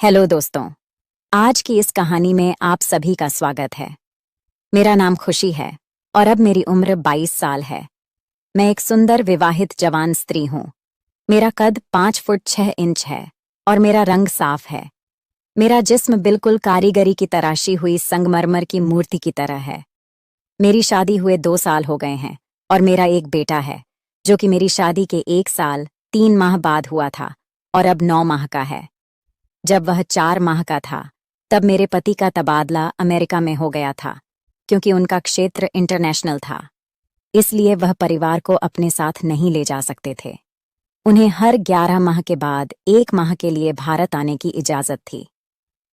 Hello दोस्तों। आज की इस कहानी में आप सभी का स्वागत है। मेरा नाम खुशी है और अब मेरी उम्र 22 साल है। मैं एक सुंदर विवाहित जवान स्त्री हूँ। मेरा कद 5 फुट 6 इंच है और मेरा रंग साफ है। मेरा जिस्म बिल्कुल कारीगरी की तराशी हुई संगमरमर की मूर्ति की तरह है। मेरी शादी हुए 2 साल हो गए हैं और मेरा एक बेटा है जो कि मेरी शादी के 1 साल 3 माह बाद हुआ था और अब 9 माह का है। जब वह 4 माह का था तब मेरे पति का तबादला अमेरिका में हो गया था क्योंकि उनका क्षेत्र इंटरनेशनल था। इसलिए वह परिवार को अपने साथ नहीं ले जा सकते थे। उन्हें हर 11 माह के बाद 1 माह के लिए भारत आने की इजाज़त थी।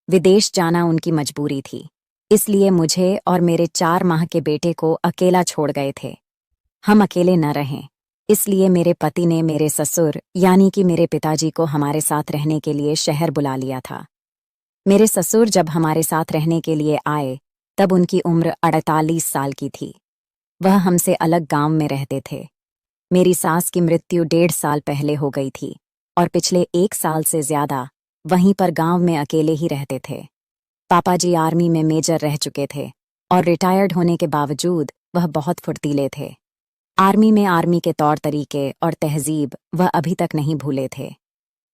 विदेश जाना उनकी मजबूरी थी, इसलिए मुझे और मेरे 4 माह के बेटे को अकेला छोड़ गए थे। हम अकेले न रहें, इसलिए मेरे पति ने मेरे ससुर यानी कि मेरे पिताजी को हमारे साथ रहने के लिए शहर बुला लिया था। मेरे ससुर जब हमारे साथ रहने के लिए आए तब उनकी उम्र 48 साल की थी। वह हमसे अलग गांव में रहते थे। मेरी सास की मृत्यु 1.5 साल पहले हो गई थी और पिछले 1 साल से ज्यादा वहीं पर गांव में अकेले ही रहते थे। पापा जी आर्मी में मेजर रह चुके थे और रिटायर्ड होने के बावजूद वह बहुत फुर्तीले थे। आर्मी के तौर तरीके और तहजीब वह अभी तक नहीं भूले थे।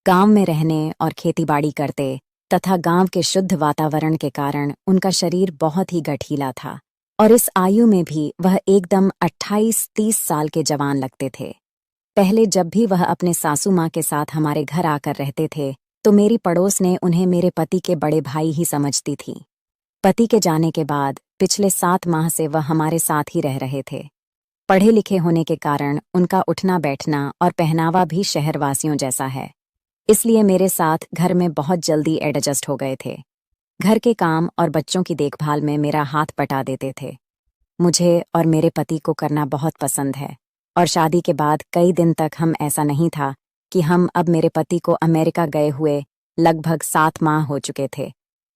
गांव में रहने और खेतीबाड़ी करते तथा गांव के शुद्ध वातावरण के कारण उनका शरीर बहुत ही गठीला था और इस आयु में भी वह एकदम 28-30 साल के जवान लगते थे। पहले जब भी वह अपने सासू माँ के साथ हमारे घर आकर रहते थे तो मेरी पड़ोस ने उन्हें मेरे पति के बड़े भाई ही समझती थी। पति के जाने के बाद पिछले 7 माह से वह हमारे साथ ही रह रहे थे। पढ़े लिखे होने के कारण उनका उठना बैठना और पहनावा भी शहरवासियों जैसा है, इसलिए मेरे साथ घर में बहुत जल्दी एडजस्ट हो गए थे। घर के काम और बच्चों की देखभाल में मेरा हाथ बटा देते थे। मुझे और मेरे पति को करना बहुत पसंद है और शादी के बाद कई दिन तक हम ऐसा नहीं था कि हम अब मेरे पति को अमेरिका गए हुए लगभग 7 माह हो चुके थे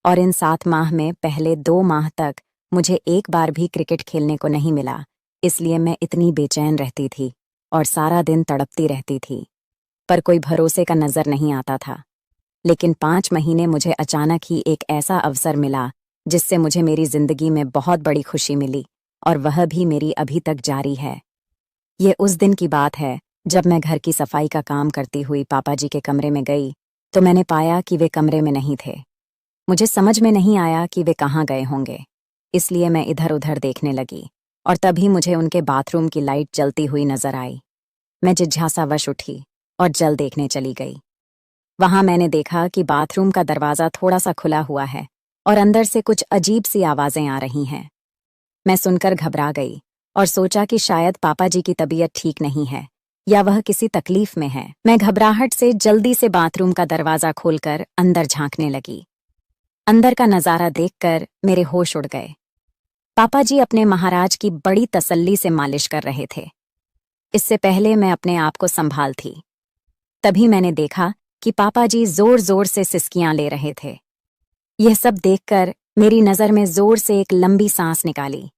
और इन 7 माह में पहले 2 माह तक मुझे एक बार भी क्रिकेट खेलने को नहीं मिला। इसलिए मैं इतनी बेचैन रहती थी और सारा दिन तड़पती रहती थी, पर कोई भरोसे का नजर नहीं आता था। लेकिन 5 महीने मुझे अचानक ही एक ऐसा अवसर मिला जिससे मुझे मेरी जिंदगी में बहुत बड़ी खुशी मिली और वह भी मेरी अभी तक जारी है। ये उस दिन की बात है जब मैं घर की सफाई का काम करती हुई पापा जी के कमरे में गई तो मैंने पाया कि वे कमरे में नहीं थे। मुझे समझ में नहीं आया कि वे कहाँ गए होंगे, इसलिए मैं इधर उधर देखने लगी और तभी मुझे उनके बाथरूम की लाइट जलती हुई नजर आई। मैं जिज्ञासावश उठी और जल देखने चली गई। वहां मैंने देखा कि बाथरूम का दरवाजा थोड़ा सा खुला हुआ है और अंदर से कुछ अजीब सी आवाजें आ रही हैं। मैं सुनकर घबरा गई और सोचा कि शायद पापा जी की तबीयत ठीक नहीं है या वह किसी तकलीफ में है। मैं घबराहट से जल्दी से बाथरूम का दरवाजा खोलकर अंदर झांकने लगी। अंदर का नजारा देखकर मेरे होश उड़ गए। पापा जी अपने महाराज की बड़ी तसल्ली से मालिश कर रहे थे। इससे पहले मैं अपने आप को संभाल थी। तभी मैंने देखा कि पापा जी जोर जोर से सिसकियां ले रहे थे। यह सब देखकर मेरी नज़र में जोर से एक लंबी सांस निकाली,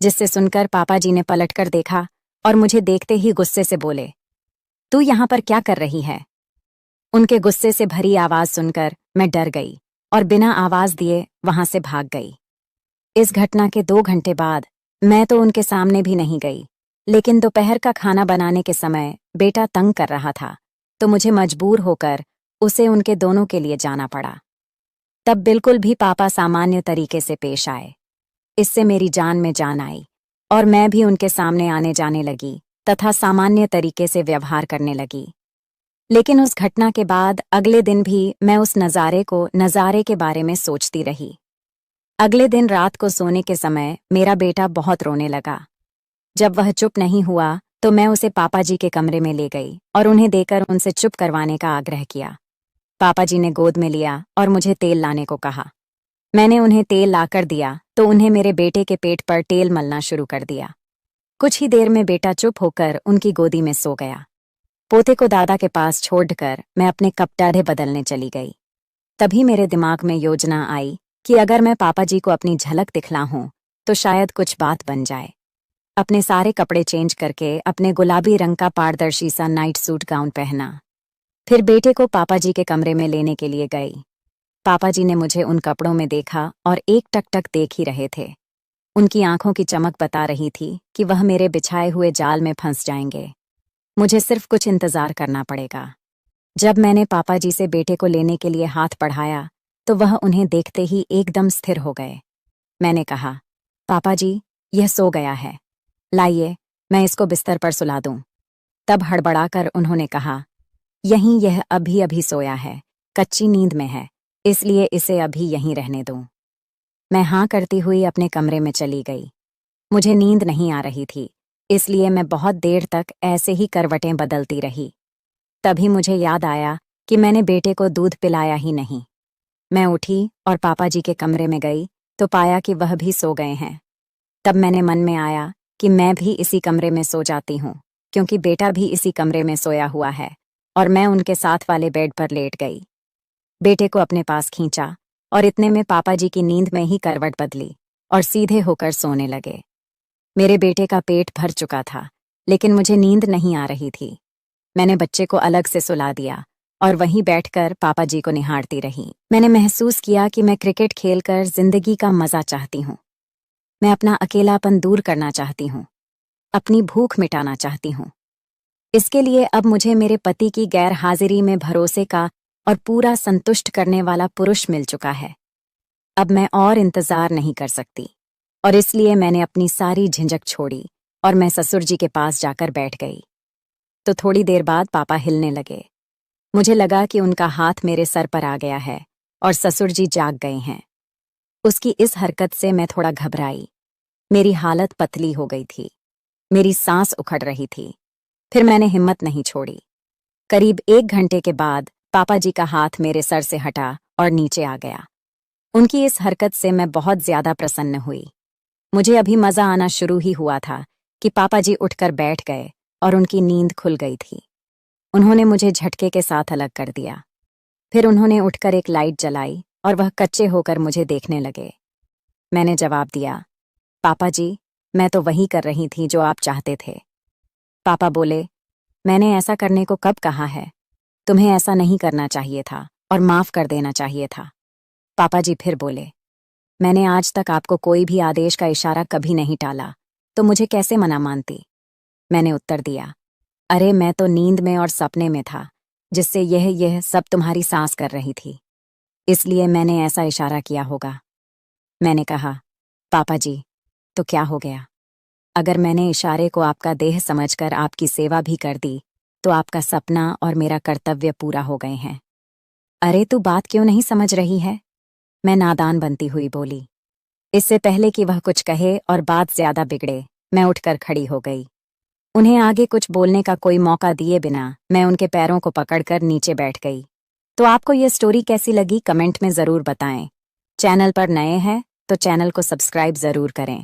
जिससे सुनकर पापा जी ने पलटकर देखा और मुझे देखते ही गुस्से से बोले, तू यहाँ पर क्या कर रही है? उनके गुस्से से भरी आवाज सुनकर मैं डर गई और बिना आवाज दिए वहां से भाग गई। इस घटना के 2 घंटे बाद मैं तो उनके सामने भी नहीं गई, लेकिन दोपहर का खाना बनाने के समय बेटा तंग कर रहा था तो मुझे मजबूर होकर उसे उनके दोनों के लिए जाना पड़ा। तब बिल्कुल भी पापा सामान्य तरीके से पेश आए। इससे मेरी जान में जान आई और मैं भी उनके सामने आने जाने लगी तथा सामान्य तरीके से व्यवहार करने लगी। लेकिन उस घटना के बाद अगले दिन भी मैं उस नज़ारे के बारे में सोचती रही। अगले दिन रात को सोने के समय मेरा बेटा बहुत रोने लगा। जब वह चुप नहीं हुआ तो मैं उसे पापा जी के कमरे में ले गई और उन्हें देकर उनसे चुप करवाने का आग्रह किया। पापा जी ने गोद में लिया और मुझे तेल लाने को कहा। मैंने उन्हें तेल लाकर दिया तो उन्हें मेरे बेटे के पेट पर तेल मलना शुरू कर दिया। कुछ ही देर में बेटा चुप होकर उनकी गोदी में सो गया। पोते को दादा के पास छोड़कर मैं अपने कपड़े बदलने चली गई। तभी मेरे दिमाग में योजना आई कि अगर मैं पापा जी को अपनी झलक दिखलाऊं तो शायद कुछ बात बन जाए। अपने सारे कपड़े चेंज करके अपने गुलाबी रंग का पारदर्शी सा नाइट सूट गाउन पहना। फिर बेटे को पापा जी के कमरे में लेने के लिए गई। पापा जी ने मुझे उन कपड़ों में देखा और एक टक देख ही रहे थे। उनकी आंखों की चमक बता रही थी कि वह मेरे बिछाए हुए जाल में फंस जाएंगे। मुझे सिर्फ कुछ इंतजार करना पड़ेगा। जब मैंने पापा जी से बेटे को लेने के लिए हाथ बढ़ाया तो वह उन्हें देखते ही एकदम स्थिर हो गए। मैंने कहा, पापा जी, यह सो गया है, लाइए मैं इसको बिस्तर पर सुला दूं। तब हड़बड़ाकर उन्होंने कहा, यहीं यह अभी अभी सोया है, कच्ची नींद में है, इसलिए इसे अभी यहीं रहने दूं। मैं हाँ करती हुई अपने कमरे में चली गई। मुझे नींद नहीं आ रही थी, इसलिए मैं बहुत देर तक ऐसे ही करवटें बदलती रही। तभी मुझे याद आया कि मैंने बेटे को दूध पिलाया ही नहीं। मैं उठी और पापा जी के कमरे में गई तो पाया कि वह भी सो गए हैं। तब मैंने मन में आया कि मैं भी इसी कमरे में सो जाती हूँ, क्योंकि बेटा भी इसी कमरे में सोया हुआ है, और मैं उनके साथ वाले बेड पर लेट गई। बेटे को अपने पास खींचा और इतने में पापा जी की नींद में ही करवट बदली और सीधे होकर सोने लगे। मेरे बेटे का पेट भर चुका था, लेकिन मुझे नींद नहीं आ रही थी। मैंने बच्चे को अलग से सुला दिया और वहीं बैठकर पापा जी को निहारती रही। मैंने महसूस किया कि मैं क्रिकेट खेलकर जिंदगी का मजा चाहती हूँ। मैं अपना अकेलापन दूर करना चाहती हूँ, अपनी भूख मिटाना चाहती हूँ। इसके लिए अब मुझे मेरे पति की गैर हाजिरी में भरोसे का और पूरा संतुष्ट करने वाला पुरुष मिल चुका है। अब मैं और इंतजार नहीं कर सकती, और इसलिए मैंने अपनी सारी झिझक छोड़ी और मैं ससुर जी के पास जाकर बैठ गई। तो थोड़ी देर बाद पापा हिलने लगे। मुझे लगा कि उनका हाथ मेरे सर पर आ गया है और ससुर जी जाग गए हैं। उसकी इस हरकत से मैं थोड़ा घबराई। मेरी हालत पतली हो गई थी, मेरी सांस उखड़ रही थी। फिर मैंने हिम्मत नहीं छोड़ी। करीब 1 घंटे के बाद पापा जी का हाथ मेरे सर से हटा और नीचे आ गया। उनकी इस हरकत से मैं बहुत ज्यादा प्रसन्न हुई। मुझे अभी मजा आना शुरू ही हुआ था कि पापा जी उठकर बैठ गए और उनकी नींद खुल गई थी। उन्होंने मुझे झटके के साथ अलग कर दिया। फिर उन्होंने उठकर एक लाइट जलाई और वह कच्चे होकर मुझे देखने लगे। मैंने जवाब दिया, पापा जी, मैं तो वही कर रही थी जो आप चाहते थे। पापा बोले, मैंने ऐसा करने को कब कहा है? तुम्हें ऐसा नहीं करना चाहिए था और माफ कर देना चाहिए था। पापा जी फिर बोले, मैंने आज तक आपको कोई भी आदेश का इशारा कभी नहीं टाला, तो मुझे कैसे मना मानती? मैंने उत्तर दिया, अरे मैं तो नींद में और सपने में था, जिससे यह सब तुम्हारी सांस कर रही थी, इसलिए मैंने ऐसा इशारा किया होगा। मैंने कहा, पापा जी, तो क्या हो गया? अगर मैंने इशारे को आपका देह समझकर आपकी सेवा भी कर दी, तो आपका सपना और मेरा कर्तव्य पूरा हो गए हैं। अरे तू बात क्यों नहीं समझ रही है? मैं नादान बनती हुई बोली। इससे पहले कि वह कुछ कहे और बात ज्यादा बिगड़े, मैं उठकर खड़ी हो गई। उन्हें आगे कुछ बोलने का कोई मौका दिए बिना मैं उनके पैरों को पकड़कर नीचे बैठ गई। तो आपको यह स्टोरी कैसी लगी कमेंट में ज़रूर बताएं। चैनल पर नए हैं तो चैनल को सब्सक्राइब ज़रूर करें।